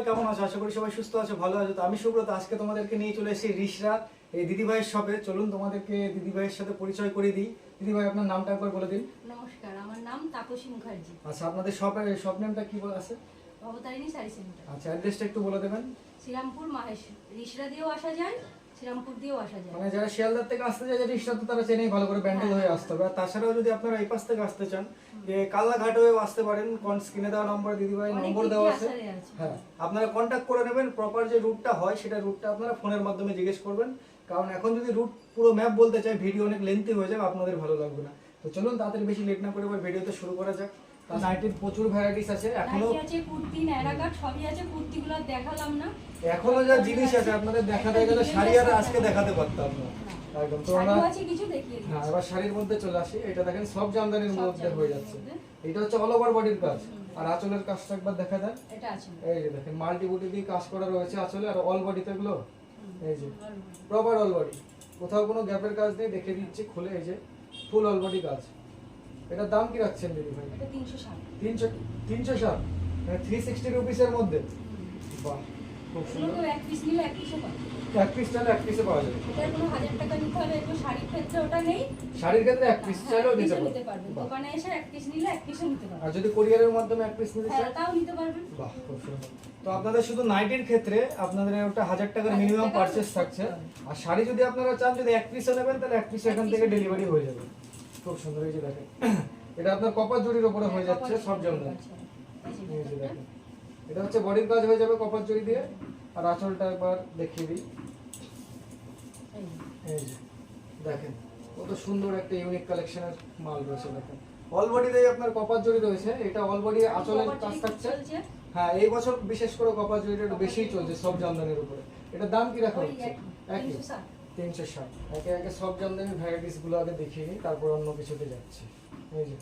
কেমন আছো? আশা করি সবাই সুস্থ আছো, ভালো আছো। তো আমি সুব্রত, আজকে তোমাদেরকে নিয়ে চলে এসেছি রিশরা এই দিদিভাইয়ের শপে। চলুন তোমাদেরকে দিদিভাইয়ের সাথে পরিচয় করে দিই। দিদিভাই, আপনার নামটা একবার বলে দিন। নমস্কার, আমার নাম তাপসী মুখার্জি। আচ্ছা, আপনাদের শপ নেমটা কি বলা আছে? ভবতারিণী শাড়ি সেন্টার। আচ্ছা, অ্যাড্রেসটা একটু বলে দেবেন। শ্রীরামপুর মাহেশ, রিশরা দিয়েও আসা যায়, শ্রীরামপুর দিয়েও আসা যায়। মানে যারা শিয়ালদার থেকে আসতে যায় রিশরা তো তারা চেনেই ভালো করে, ব্যান্ডেল হয়ে আসতে হবে। আর তাছাড়াও যদি আপনারা এই পাশ থেকে আসতে চান, যে কালনাঘাট হয়েও আসতে পারেন। স্ক্রিনে দেওয়া নম্বর দিদিভাই নম্বর দেওয়া আছে, হ্যাঁ আপনারা কন্ট্যাক্ট করে নেবেন। প্রপার যে রুটটা হয় সেটা রুটটা আপনারা ফোনের মাধ্যমে জিজ্ঞেস করবেন, কারণ এখন যদি রুট পুরো ম্যাপ বলতে চাই ভিডিও অনেক লেন্থি হয়ে যাবে, আপনাদের ভালো লাগবে না। তো চলুন তাড়াতাড়ি বেশি লেট না করে এবার ভিডিওতে শুরু করা যাক। নাইটির প্রচুর ভ্যারাইটিস আছে, এখনো আছে কুর্তি, নায়রা কাট সবই আছে। কুর্তিগুলো দেখালাম না, এখনো যা জিনিস আছে আপনাদের দেখাতে গেলে শাড়ি আর আজকে দেখাতে পারতাম না একদম। তো আমরা কিছু দেখিয়ে দিই। হ্যাঁ, এবার শাড়ির মধ্যে চলে আসি। এটা দেখেন সব জামদানির মধ্যে হয়ে যাচ্ছে। এটা হচ্ছে অল ওভার বডির কাজ, আর আঁচলের কাজটা একবার দেখা দেন। এটা আছে, এই যে দেখেন মাল্টি বুটি দিয়ে কাজ করা রয়েছে আঁচলে, আর অল বডিতে এগুলো এই যে প্রপার অল বডি, কোথাও কোনো গ্যাপের কাজ নেই। দেখে দিচ্ছি খুলে, এই যে ফুল অল বডি কাজ। এটার দাম কি রাখছেন দিদি ভাই? এটা 360 360 মানে 360 রুপিসের মধ্যে। বাহ, খুব সুন্দর। এক পিস নিলে এক পিসে পাবে, এক পিস চাইলে এক পিসে পাওয়া যাবে। এটা কোনো 1000 টাকা নিতে হবে। একটু শাড়ির ক্ষেত্রে ওটা নেই, শাড়ির ক্ষেত্রে এক পিস চাইলেও নিতে পারবেন। দোকানে এসে এক পিস নিলে এক পিসও নিতে পারবেন, আর যদি কোরিয়ারের মাধ্যমে এক পিস নিতে চান তাও নিতে পারবেন। বাহ, খুব সুন্দর। তো আপনাদের শুধু নাইটির ক্ষেত্রে আপনাদের ওটা 1000 টাকার মিনিমাম পারচেজ থাকছে। আর শাড়ি যদি আপনারা চান যদি এক পিসও নেবেন তাহলে এক পিস এখান থেকে ডেলিভারি হয়ে যাবে। খুব সুন্দর। এই যে দেখেন এটা আপনার কপার জরির উপরে হয়ে যাচ্ছে সব জামদানি। এই যে দেখেন এটা হচ্ছে বডির কাজ হয়ে যাবে কপার জরি দিয়ে। আর আঁচলটা একবার দেখিয়ে দিই। এই যে দেখেন কত সুন্দর একটা ইউনিক কালেকশনের মাল রয়েছে। দেখেন অল বডিতে আপনার কপার জরি রয়েছে। এটা অল বডি আঁচলের কাজ থাকছে। হ্যাঁ, এই বছর বিশেষ করে কপার জরিটা একটু বেশিই চলছে সব জামদানির উপরে। এটার দাম কি রাখা হচ্ছে? 360। একে একে সব জামদানির ভ্যারাইটিস গুলো আগে দেখিয়ে নিই, তারপর অন্য কিছুতে যাচ্ছি। এই যে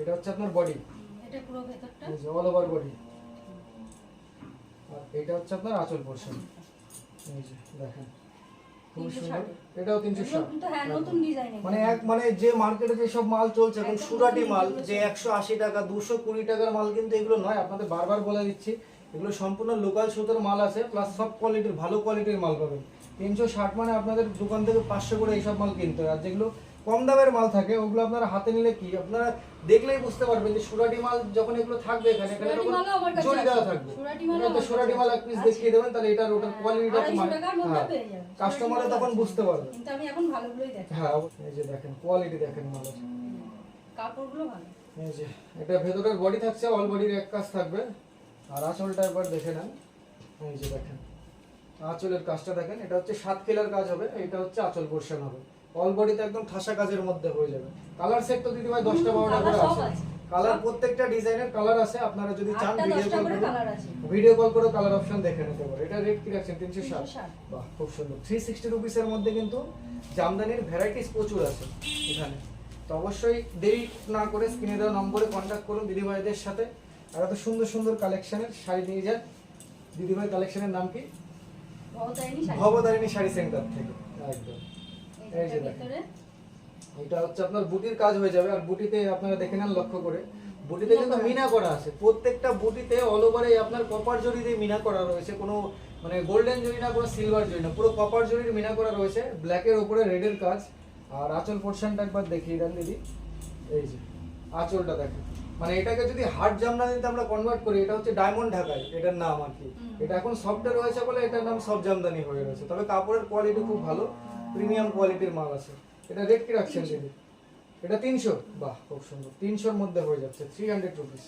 এটা হচ্ছে আপনার বডি, এটা পুরো ভেতরটা এই যে অল ওভার বডি। আর এটা হচ্ছে আপনার আঁচল পোরশন। এই যে দেখেন খুব সুন্দর। এটাও 360। হ্যাঁ, নতুন ডিজাইন। মানে যে মার্কেটে যে সব মাল চলছে এখন সুরাটি মাল, যে 180 টাকা 220 টাকার মাল কিন্তু এগুলো নয়। আপনাদের বারবার বলে দিচ্ছি এগুলো সম্পূর্ণ লোকাল সুতোর মাল আছে, প্লাস সব কোয়ালিটির ভালো কোয়ালিটির মাল পাবেন। 360 মানে আপনাদের দোকান থেকে 500 করে এইসব মাল কিনতে হয়। আর যেগুলো কম দামের মাল থাকে ওগুলো আপনারা হাতে নিলে কি আপনারা দেখলেই বুঝতে পারবেন যে সুরাটি মাল যখন এগুলো থাকবে এখানে জরি দেওয়া থাকবে। এটা সুরাটি মাল এক পিস দেখিয়ে দেবেন, তাহলে এটার ওটার কোয়ালিটিটা কাস্টমাররা তখন বুঝতে পারবে। কিন্তু আমি এখন ভালোগুলোই দেখাই। হ্যাঁ, এই যে দেখেন কোয়ালিটি দেখেন মালের, কাপড়গুলো ভালো। এই যে এটা ভেতরের বডি থাকছে, অল বডির এক কাজ থাকবে। আর আঁচলটা একবার দেখে নেন। এই যে দেখেন আঁচলের কাজটা দেখেন, এটা হচ্ছে 7 কিলার কাজ হবে। এটা হচ্ছে আঁচল পোরশন হবে। অল বডিতে একদম ঠাসা কাজের মধ্যে হয়ে যাবে। কালার সেট তো দিদি ভাই 10টা 12টা করে আছে। কালার প্রত্যেকটা ডিজাইনের কালার আছে। আপনারা যদি চান ভিডিও কল করে কালার অপশন দেখে নিতে পারেন। এটা রেট কি রাখছেন? 360। বাহ, খুব সুন্দর। 360 রুপিসের মধ্যে কিন্তু জামদানির ভ্যারাইটিস প্রচুর আছে এখানে। তো অবশ্যই দেরি না করে স্ক্রিনে দেওয়া নম্বরে কন্ট্যাক্ট করুন দিদিভাইদের সাথে। আর এত সুন্দর সুন্দর কালেকশনের শাড়ি নিয়ে যান। দিদিভাই কালেকশনের নাম কি? ভবতারিণী শাড়ি সেন্টার থেকে একদম। এই যে দেখেন এটা হচ্ছে আপনার বুটির কাজ হয়ে যাবে। আর বুটিতে আপনারা দেখে নেন লক্ষ্য করে, বুটিতে কিন্তু মিনা করা আছে। প্রত্যেকটা বুটিতে অল ওভারে আপনার কপার জরি দিয়ে মিনা করা রয়েছে। কোনো মানে গোল্ডেন জরি না, কোনো সিলভার জরি না, পুরো কপার জরির মিনা করা রয়েছে। ব্ল্যাকের উপরে রেডের কাজ। আর আঁচল পোরশনটা একবার দেখিয়ে দেন দিদি। এই যে আঁচলটা দেখেন মানে এটাকে যদি হার্ড জামদানিতে আমরা কনভার্ট করি, এটা হচ্ছে ডায়মন্ড ঢাকাই এটার নাম আর কি। এটা এখন সফটে রয়েছে বলে এটার নাম সফট জামদানি হয়ে রয়েছে, তবে কাপড়ের কোয়ালিটি খুব ভালো, প্রিমিয়াম কোয়ালিটির মাল আছে। এটা রেট কি রাখছেন দিদি? এটা 300। বাহ, খুব সুন্দর, 300-র মধ্যে হয়ে যাচ্ছে, 300 রুপিস।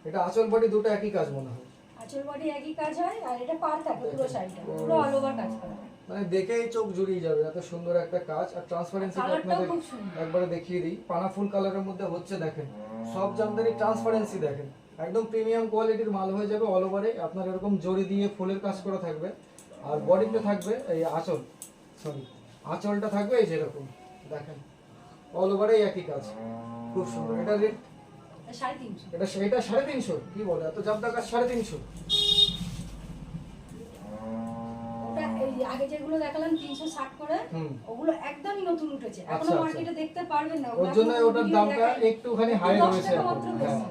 এটা আঁচল বডি দুটো একই কাজ মনে হয়। আঁচল বডি একই কাজ হয়, আর এটা পার থাকে পুরো সাইডটা, পুরো অল ওভার কাজ করা হয়। মানে দেখেই চোখ জুড়িয়ে যাবে, এত সুন্দর একটা কাজ। আর ট্রান্সপারেন্সিটা আপনাদের খুব সুন্দর। একবারে দেখিয়ে দিই, পানা ফুল কালারের মধ্যে হচ্ছে, দেখেন সব জামদানি ট্রান্সপারেন্সি দেখেন, একদম প্রিমিয়াম কোয়ালিটির মাল হয়ে যাবে। অল ওভারে আপনার এরকম জরি দিয়ে ফুলের কাজ করা থাকবে, আর বডিতে থাকবে এই আঁচলটা থাকবে এই যেরকম দেখেন, অল ওভারে একই কাজ, খুব সুন্দর। এটা রেট 350। এটা 350। কি বলে, এত জামদার কাজ 350? ওটা এই আগে যেগুলো দেখালাম 360 করে, ওগুলো একদমই নতুন উঠেছে, এখনো আচ্ছা, মার্কেটে দেখতে পারবেন না। ওর জন্য ওটার দামটা একটুখানি হাই রয়েছে এখন। হ্যাঁ,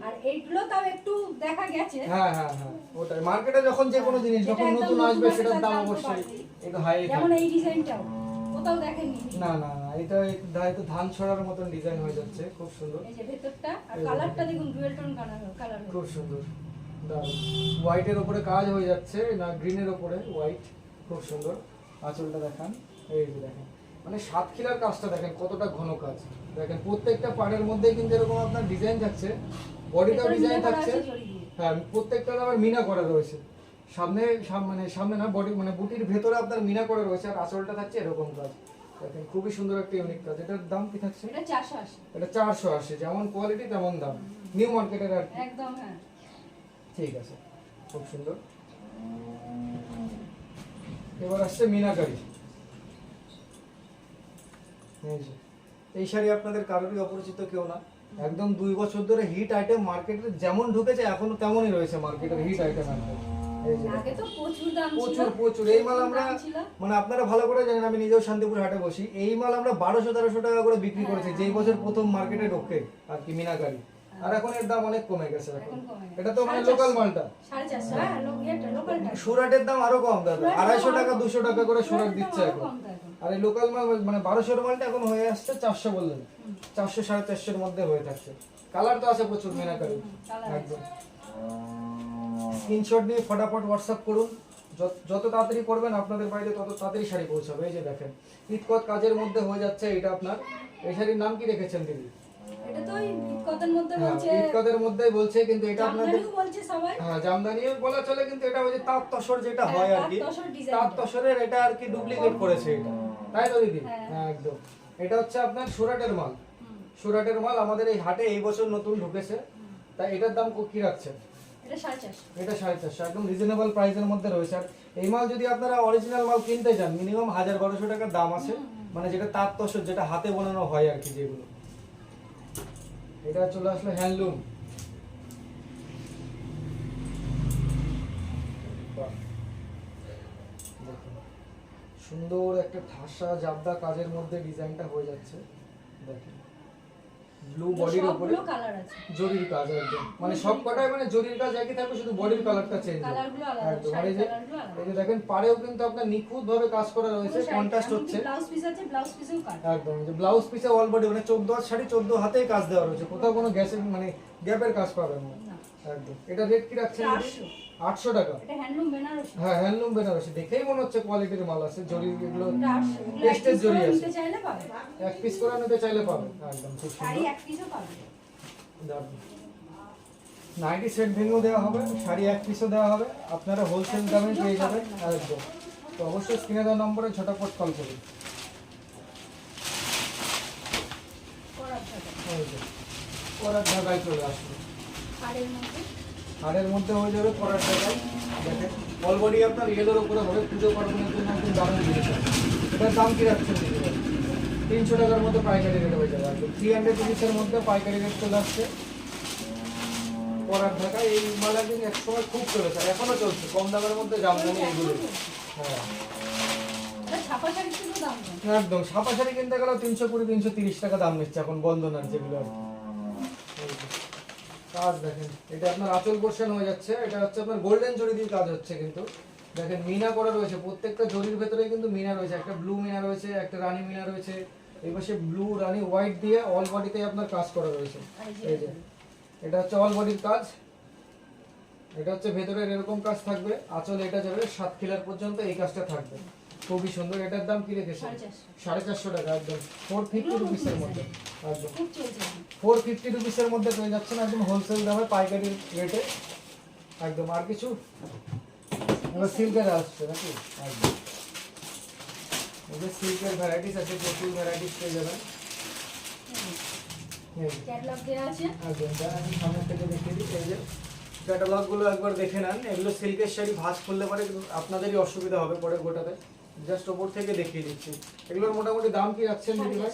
আর এইগুলো তাও একটু দেখা গেছে। হ্যাঁ হ্যাঁ হ্যাঁ, ওটাই মার্কেটে যখন যে কোনো জিনিস যখন নতুন আসবে সেটার দাম অবশ্যই একটু হাই যেমন থাকবে। এই ডিজাইনটাও কোথাও দেখেননি। না না না, এটা একটু ধান ছড়ার মতন ডিজাইন হয়ে যাচ্ছে, খুব সুন্দর। এই যে ভেতরটা আর কালারটা দেখুন, ডুয়েল টোন কালার। খুব সুন্দর, দারুণ। হোয়াইটের উপরে কাজ হয়ে যাচ্ছে, না গ্রিনের উপরে হোয়াইট, খুব সুন্দর। আঁচলটা দেখান, এই যে দেখেন, মানে সাতক্ষীরার কাজটা দেখেন কতটা ঘন কাজ। দেখেন প্রত্যেকটা পাড়ের মধ্যেই কিন্তু এরকম আপনার ডিজাইন থাকছে, বডিটাও ডিজাইন থাকছে। হ্যাঁ, প্রত্যেকটার আবার মিনা করা রয়েছে, সামনে না, বডি মানে বুটির ভেতরে আপনার মিনা করা রয়েছে, আর আঁচলটা থাকছে এরকম কাজ। দেখেন খুবই সুন্দর একটা ইউনিক কাজ। এটার দাম কি থাকছে? এটা 480। এটা 480, যেমন কোয়ালিটি তেমন দাম, নিউ মার্কেটের আর কি। একদম হ্যাঁ, ঠিক আছে, খুব সুন্দর। এবার আসছে মিনাকারি। এই শাড়ি আপনাদের কারোরই অপরিচিত কেউ না, একদম 2 বছর ধরে হিট আইটেম মার্কেটে যেমন ঢুকেছে এখনো তেমনই রয়েছে মার্কেটের হিট আইটেম। আগে তো প্রচুর দাম ছিল, প্রচুর এই মাল আমরা, মানে আপনারা ভালো করে জানেন, আমি নিজেও শান্তিপুর হাটে বসি, এই মাল আমরা 1200-1300 টাকা করে বিক্রি করেছি যেই বছর প্রথম মার্কেটে ঢোকে আর কি মিনাকারি। আর এখন এর দাম অনেক কমে গেছে এখন। এটা তো মানে লোকাল মালটা 450। হ্যাঁ, লোকালটা। সুরাটের দাম আরো কম দাদা, 250 টাকা 200 টাকা করে সুরাট দিচ্ছে এখন। আর এই লোকাল মাল মানে 1200 মালটা এখন হয়ে আসছে 400, বললেন 400 450-এর মধ্যে হয়ে থাকছে। কালার তো আছে প্রচুর মিনাকারি, একদম। স্ক্রিনশট নিয়ে ফটাফট হোয়াটসঅ্যাপ করুন, যত তাড়াতাড়ি করবেন আপনাদের বাড়িতে তত তাড়াতাড়ি শাড়ি পৌঁছাবে। এই যে দেখেন ইটকত কাজের মধ্যে হয়ে যাচ্ছে এটা আপনার। এই শাড়ির নাম কি রেখেছেন দিদি? এটা তো ইটকতের মধ্যে বলছে, ইটকতের মধ্যেই বলছে, কিন্তু এটা আপনাদের জামদানিও বলছে সবাই। হ্যাঁ, জামদানিও বলা চলে, কিন্তু এটা ওই যে তাঁত তসর যেটা হয় আর কি, তাঁত তসরের এটা আর কি ডুপ্লিকেট করেছে এটা, তাই তো দিদি? হ্যাঁ একদম। এটা হচ্ছে আপনার সুরাটের মাল, সুরাটের মাল আমাদের এই হাটে এই বছর নতুন ঢুকেছে। তাই এটার দাম কি রাখছেন? এটা 450। এটা 450, একদম রিজনেবল প্রাইসের মধ্যে রয়েছে। আর এই মাল যদি আপনারা অরিজিনাল মাল কিনতে যান মিনিমাম 1000-1200 টাকার দাম আছে, মানে যেটা তাঁত তসর যেটা হাতে বানানো হয় আর কি যেগুলো। এটা চলে আসলো হ্যান্ডলুম। সুন্দর একটা ঠাসা জাবদা কাজের মধ্যে ডিজাইনটা হয়ে যাচ্ছে, দেখেন ব্লু বডির উপরে জরির কাজ একদম, মানে সব কটাই মানে জরির কাজ একই থাকবে, শুধু বডির কালারটা চেঞ্জ হবে একদম। আর এই যে দেখেন পাড়েও কিন্তু আপনার নিখুঁত ভাবে কাজ করা রয়েছে, কন্ট্রাস্ট হচ্ছে ব্লাউজ পিস আছে, ব্লাউজ পিসেও কাজ একদম। যে ব্লাউজ পিসে অল বডি মানে 14 হাত শাড়ি 14 হাতেই কাজ দেওয়া রয়েছে, কোথাও কোনো গ্যাসের মানে গ্যাপের কাজ পাবেন না একদম। এটা রেট কি রাখছেন? 800 টাকা। এটা হ্যান্ডলুম বেনারসি। হ্যাঁ, হ্যান্ডলুম বেনারসি, দেখেই মনে হচ্ছে কোয়ালিটির মাল আছে। জরি এগুলো টেস্টের জরি আছে, নিতে চাইলে পাবেন, এক পিস করে নিতে চাইলে পাবেন একদম। খুব শাড়ি সুন্দর, এক পিসও পাবেন। নাইটি সেট ভেঙেও দেওয়া হবে, শাড়ি এক পিসও দেওয়া হবে, আপনারা হোলসেল দামে পেয়ে যাবেন একদম। তো অবশ্যই স্ক্রিনে দেওয়া নম্বরে ঝটাপট কল করুন। করার ঢাকায় চলে আসবে, হাড়ের মধ্যে হয়ে যাবে করার ঢাকায়। দেখেন অল বডি আপনার ইয়েলোর উপরে হবে, পুজো পার্বণের জন্য একদম দারুণ জিনিস। এটার দাম কি রাখছেন? 300 টাকার মধ্যে পাইকারি রেট হয়ে যাবে একদম। 300 রুপিসের মধ্যে পাইকারি রেট চলে আসছে করার ঢাকায়। এই মালা কিন্তু একসময় খুব চলেছে, এখনো চলছে, কম দামের মধ্যে জামদানি এইগুলো। হ্যাঁ একদম, ছাপা শাড়ি কিনতে গেলেও 320-330 টাকা দাম নিচ্ছে এখন বন্ধনার যেগুলো আর কি। কাজ দেখেন, এটা আপনার আঁচল পোর্শন হয়ে যাচ্ছে, এটা হচ্ছে আপনার গোল্ডেন জরি দিয়ে কাজ হচ্ছে, কিন্তু দেখেন মিনা করা রয়েছে, প্রত্যেকটা জরির ভেতরে কিন্তু মিনা রয়েছে, একটা ব্লু মিনা রয়েছে, একটা রানী মিনা রয়েছে, এই পাশে ব্লু রানি হোয়াইট দিয়ে অল বডিতে আপনার কাজ করা রয়েছে। আর এই যে এটা হচ্ছে অল বডির কাজ, এটা হচ্ছে ভেতরের এরকম কাজ থাকবে, আঁচল এটা যাবে 7 খিলার পর্যন্ত এই কাজটা থাকবে, খুবই সুন্দর। এটার দাম কি রেখেছেন? 450 টাকা, একদম 450 রুপিসের মধ্যে, একদম খুব চলছে 450 রুপিসের মধ্যে পেয়ে যাচ্ছেন একদম হোলসেল দামে পাইকারি রেটে একদম। আর কিছু এবার সিল্কের আসছে নাকি? একদম সিল্কের ভ্যারাইটিস আছে, প্রচুর ভ্যারাইটিস পেয়ে যাবেন। ক্যাটালগ দেওয়া আছে একদম আমি সামনে থেকে দেখিয়ে দিই। এই যে ক্যাটালগুলো একবার দেখে নেন, এগুলো সিল্কের শাড়ি ভাঁজ করলে পরে আপনাদেরই অসুবিধা হবে পরে গোটাতে, জাস্ট ওপর থেকে দেখিয়ে দিচ্ছি। এগুলোর মোটামুটি দাম কি রাখছেন দিদি ভাই?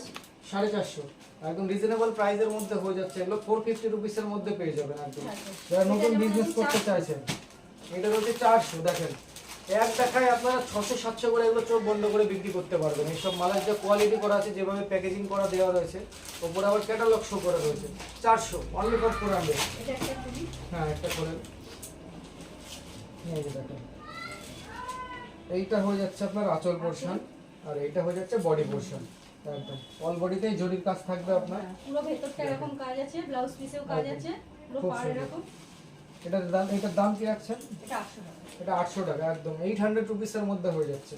450, একদম রিজনেবল প্রাইসের মধ্যে হয়ে যাচ্ছে। এগুলো 450 রুপিসের মধ্যে পেয়ে যাবেন একদম, যারা নতুন বিজনেস করতে চাইছেন। এটা হচ্ছে 400, দেখেন এক দেখায় আপনারা 600-700 করে এগুলো চোখ বন্ধ করে বিক্রি করতে পারবেন। এইসব মালের যে কোয়ালিটি করা আছে, যেভাবে প্যাকেজিং করা দেওয়া রয়েছে, ওপরে আবার ক্যাটালগ শো করা রয়েছে। 400 অনলি ফর 400। এটা একটা খুবই হ্যাঁ একটা করে এই যে দেখেন, এইটা হয়ে যাচ্ছে আপনার আঁচল পোরশন, আর এইটা হয়ে যাচ্ছে বডি পোরশন। একদম অল বডিতেই জরির কাজ থাকবে আপনার। পুরো ভেতরটা এরকম কাজ আছে, ব্লাউজ পিসেও কাজ আছে, পুরো খুব পাড় সুন্দর। এরকম। এটার দাম কি রাখছেন? এটা 800 টাকা। এটা 800 টাকা, একদম 800 রুপিসের মধ্যে হয়ে যাচ্ছে।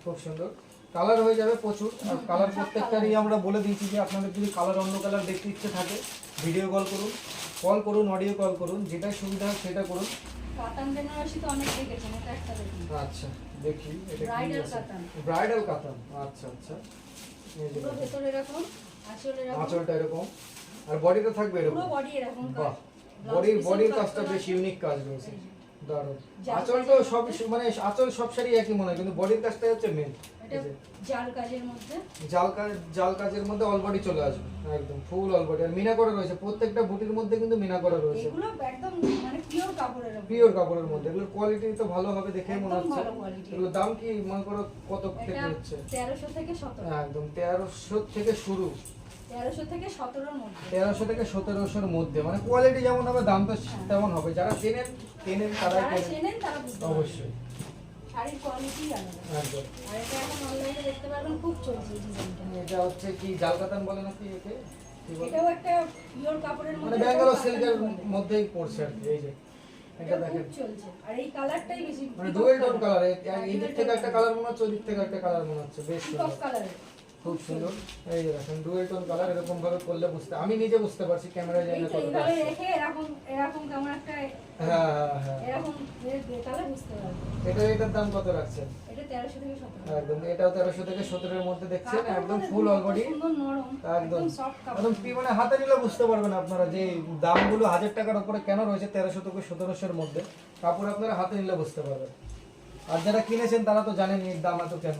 খুব সুন্দর কালার হয়ে যাবে প্রচুর। আর কালার প্রত্যেকটারই আমরা বলে দিয়েছি যে আপনাদের যদি কালার অন্য কালার দেখতে ইচ্ছে থাকে ভিডিও কল করুন, অডিও কল করুন, যেটা সুবিধা হয় সেটা করুন। কাতান বেনারসি তো অনেক দেখেছেন, এটা একটা দেখুন। আচ্ছা দেখি এটা কি ব্রাইডাল আছে? কাতান। ব্রাইডাল কাতান, আচ্ছা আচ্ছা। এই যে পুরো দেখেন, ভেতরে এরকম, আঁচল এরকম, আঁচলটা এরকম আর বডিটা থাকবে এরকম। পুরো বডি এরকম বাহ, কাজ। বডির কাজটা বেশ ইউনিক কাজ রয়েছে, দারুণ। আঁচল তো সব মানে আঁচল সব শাড়ি একই মনে হয়, কিন্তু বডির কাজটা হচ্ছে মেন। এটা জাল কাজের মধ্যে, জাল কাজের মধ্যে অল বডি চলে আসবে, একদম ফুল অল বডি। আর মিনা করা রয়েছে, প্রত্যেকটা বুটির মধ্যে কিন্তু মিনা করা রয়েছে, এগুলো একদম মানে পিওর কাপড়ের উপর। পিওর কাপড়ের মধ্যে। এগুলোর কোয়ালিটি তো ভালো হবে দেখে মনে একদম হচ্ছে। ভালো quality। এগুলোর দাম কি মনে করো কত থেকে এটা হচ্ছে? 1300 থেকে 17, একদম 1300 থেকে শুরু, 1300 থেকে 17 এর মধ্যে। 1300 থেকে 1700 মধ্যে। মানে কোয়ালিটি যেমন হবে দাম তো তেমন হবে। যারা কেনেন তারাই যারা কেনেন চেনেন তারা বুঝতে পারবেন। অবশ্যই, শাড়ির কোয়ালিটি আলাদা। একদম। আর এটা এখন অনলাইনে দেখতে পারবেন, খুব চলছে এই ডিজাইনটা। এটা হচ্ছে কি জাল কাতান বলে নাকি একে? কি বলে? এটাও একটা পিওর কাপড়ের মানে মধ্যে, ব্যাঙ্গালোর এটাও সিল্কের কাতান বলে। মধ্যেই পড়ছে আর কি। এই যে এটা এটা দেখেন, খুব চলছে। আর এই কালারটাই বেশি মানে ডুয়েল টোন কালার, এই দিক থেকে একটা কালার মনে হচ্ছে, ওই দিক থেকে একটা কালার মনে হচ্ছে, বেশ টপ সুন্দর, কালারের। খুব সুন্দর। এই যে দেখেন ডুয়েল টোন কালার, এরকম ভাবে করলে আমি নিজে বুঝতে পারছি ক্যামেরায় জানি না কতটা এইভাবে আসছে। রেখে এরকম কেমন একটা হ্যাঁ হ্যাঁ হ্যাঁ। এরকম তাহলে বুঝতে পারবেন। এটার দাম কত রাখছেন? এটা 1300 থেকে 17। একদম এটাও 1300 থেকে 17 এর মধ্যে দেখছেন, কাপড় একদম মানে ফুল অল বডি, সুন্দর নরম, একদম একদম সফট কাপড়। একদম মানে হাতে নিলে বুঝতে পারবেন আপনারা যে দামগুলো 1000 টাকার উপরে কেন রয়েছে 1300 থেকে 1700 এর মধ্যে। কাপড় আপনারা হাতে নিলে বুঝতে পারবেন। আর যারা কিনেছেন তারা তো জানেন এর দাম এত কেন।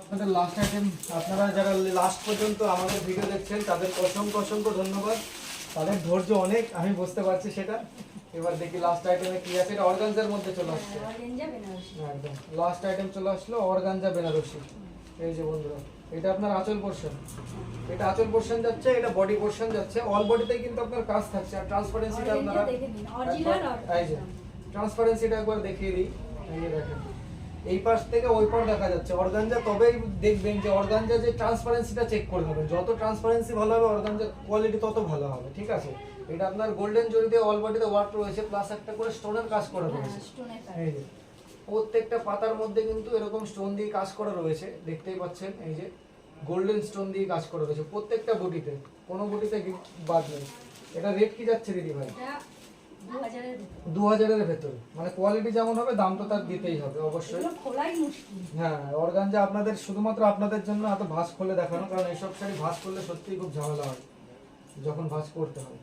আপনাদের লাস্ট আইটেম, আপনারা যারা লাস্ট পর্যন্ত আমাদের ভিডিও দেখছেন তাদের অসংখ্য ধন্যবাদ। তাদের ধৈর্য অনেক, আমি বুঝতে পারছি সেটা। এবার দেখি লাস্ট আইটেমে কি আছে। এটা অর্গানজার মধ্যে চলে আসছে, অরেঞ্জা বেনারসি। একদম লাস্ট আইটেম চলে আসলো অর্গানজা বেনারসি। এই যে বন্ধুরা, এটা আপনার আঁচল পোরশন, এটা আঁচল পোরশন যাচ্ছে, এটা বডি পোরশন যাচ্ছে। অল বডিতে কিন্তু আপনার কাজ থাকছে। আর ট্রান্সপারেন্সিটা আপনারা দেখে নিন, অরিজিনাল এই যে ট্রান্সপারেন্সিটা একবার দেখিয়ে দিই। এই যে দেখেন, এই পাশ থেকে ওই পাশ দেখা যাচ্ছে অর্গানজা। তবেই দেখবেন যে অর্গানজা যে ট্রান্সপারেন্সিটা চেক করে নেবেন, যত ট্রান্সপারেন্সি ভালো হবে অর্গানজার কোয়ালিটি তত ভালো হবে, ঠিক আছে। এটা আপনার গোল্ডেন জরি দিয়ে অল বডিতে ওয়ার্ক রয়েছে, প্লাস একটা করে স্টোনের কাজ করা রয়েছে। স্টোনের কাজ। এই যে প্রত্যেকটা পাতার মধ্যে কিন্তু এরকম স্টোন দিয়ে কাজ করা রয়েছে, দেখতেই পাচ্ছেন। এই যে গোল্ডেন স্টোন দিয়ে কাজ করা রয়েছে প্রত্যেকটা বডিতে, কোনো বডিতে বাদ নেই। এটা রেট কি যাচ্ছে দিদি ভাই? এটা 2000 এর ভিতরে। 2000 এর ভেতরে। মানে কোয়ালিটি যেমন হবে দাম তো তার দিতেই হবে অবশ্যই। এগুলো খোলাই মুশকিল। হ্যাঁ অর্গানজা আপনাদের শুধুমাত্র আপনাদের জন্য এত ভাঁজ খুলে দেখানো, কারণ এইসব শাড়ি ভাঁজ করলে সত্যিই খুব ঝামেলা হয় যখন ভাঁজ করতে হয়।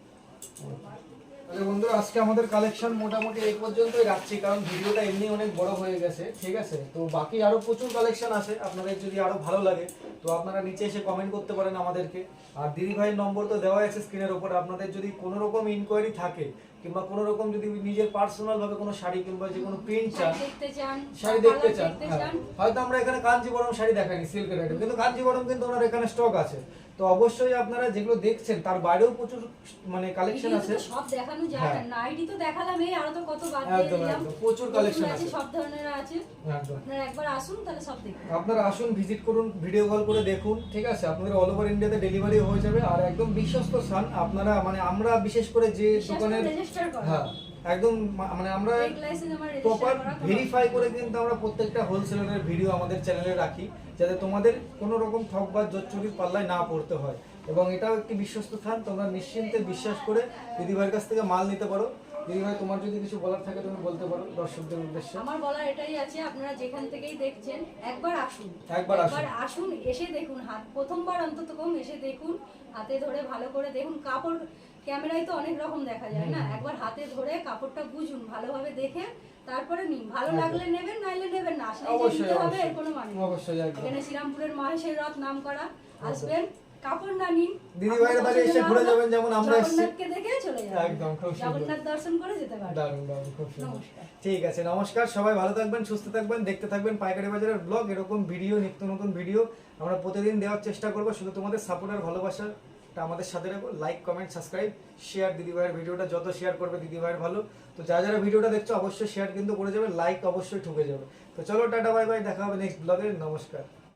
তাহলে বন্ধুরা আজকে আমাদের কালেকশন মোটামুটি এই পর্যন্তই রাখছি, কারণ ভিডিওটা এমনি অনেক বড় হয়ে গেছে, ঠিক আছে। তো বাকি আরো প্রচুর কালেকশন আছে, আপনাদের যদি আরো ভালো লাগে তো আপনারা নিচে এসে কমেন্ট করতে পারেন আমাদেরকে। আর দিদি ভাইয়ের নম্বর তো দেওয়া আছে স্ক্রিনের উপর। আপনাদের যদি কোনো রকম ইনকোয়ারি থাকে কিংবা কোনো রকম যদি নিজের পার্সোনাল ভাবে কোনো শাড়ি কিংবা যে কোনো প্রিন্ট চান, দেখতে চান, শাড়ি দেখতে চান, দেখতে হ্যাঁ। চান, হয়তো আমরা এখানে কাঞ্জিবরম শাড়ি দেখাইনি সিল্কের আইটেম, কিন্তু কাঞ্জিবরম কিন্তু ওনার এখানে স্টক আছে। তো অবশ্যই আপনারা যেগুলো দেখছেন তার বাইরেও প্রচুর মানে কালেকশন ভিডিওতে আছে। তো সব দেখানো যায় হ্যাঁ। না, নাইটি তো দেখালাম, এই আরো তো কত বাদ দিয়ে একদম দিলাম। একদম প্রচুর কালেকশন আছে। সব ধরনের আছে, একদম আপনারা একবার আসুন তাহলে সব দেখুন। আপনারা আসুন, ভিজিট করুন, ভিডিও কল করে দেখুন, ঠিক আছে? আপনাদের অল ওভার ইন্ডিয়াতে ডেলিভারি হয়ে যাবে। আর একদম বিশ্বস্ত স্থান, আপনারা মানে আমরা বিশেষ করে যে দোকানের রেজিস্টার করা, হ্যাঁ একদম মানে আমরা ট্রেড লাইসেন্স আমার প্রপার রেজিস্টার করা। ভেরিফাই করে কিন্তু আমরা প্রত্যেকটা হোলসেলারের ভিডিও আমাদের চ্যানেলে রাখি, যাতে তোমাদের কোনো রকম ঠক বা জোচ্চুরির পাল্লায় না পড়তে হয়। এবং এটাও একটি বিশ্বস্ত স্থান, তোমরা নিশ্চিন্তে বিশ্বাস করে দিদিভাইয়ের কাছ থেকে মাল নিতে পারো। দিদিভাই, তোমার যদি কিছু বলার থাকে তুমি বলতে পারো দর্শকদের উদ্দেশ্যে। আমার বলার এটাই আছে, আপনারা যেখান থেকেই দেখছেন একবার আসুন, একবার আসুন, এসে দেখুন, হাত প্রথমবার অন্তত কম এসে দেখুন, হাতে ধরে ভালো করে দেখুন। কাপড় ক্যামেরায় তো অনেক রকম দেখা যায় না, একবার হাতে ধরে কাপড়টা বুঝুন, ভালোভাবে দেখে তারপরে নিন। ভালো লাগলে নেবেন, নাইলে নেবেন না। আসলে যে নিতে হবে এর কোনো মানে নেই। অবশ্যই একদম। এখানে শ্রীরামপুরের মহেশের রথ নাম করা, আসবেন, কাপড় না নিন, দিদিভাইয়ের বাড়ি এসে ঘুরে যাবেন, যেমন আমরা এসেছি। জগন্নাথকে দেখে চলে যাবেন, একদম খুব সুন্দর। জগন্নাথ দর্শন করে যেতে পারবেন। দারুণ দারুণ, খুব সুন্দর। নমস্কার। ঠিক আছে, নমস্কার। সবাই ভালো থাকবেন, সুস্থ থাকবেন, দেখতে থাকবেন পাইকারি বাজারের ব্লগ। এরকম ভিডিও, নিত্য নতুন ভিডিও আমরা প্রতিদিন দেওয়ার চেষ্টা করব। শুধু তোমাদের সাপোর্ট আর ভালোবাসাটা আমাদের সাথে রাখো। Like, comment, subscribe, share. দিদিভাইয়ের ভিডিওটা যত শেয়ার করবে দিদিভাইয়ের ভালো। তো যারা ভিডিওটা দেখছো অবশ্যই শেয়ার কিন্তু করে যাবে, লাইক অবশ্যই ঠুকে যাবে। তো চলো, টাটা, বাই বাই, দেখা হবে নেক্সট ব্লগে। নমস্কার।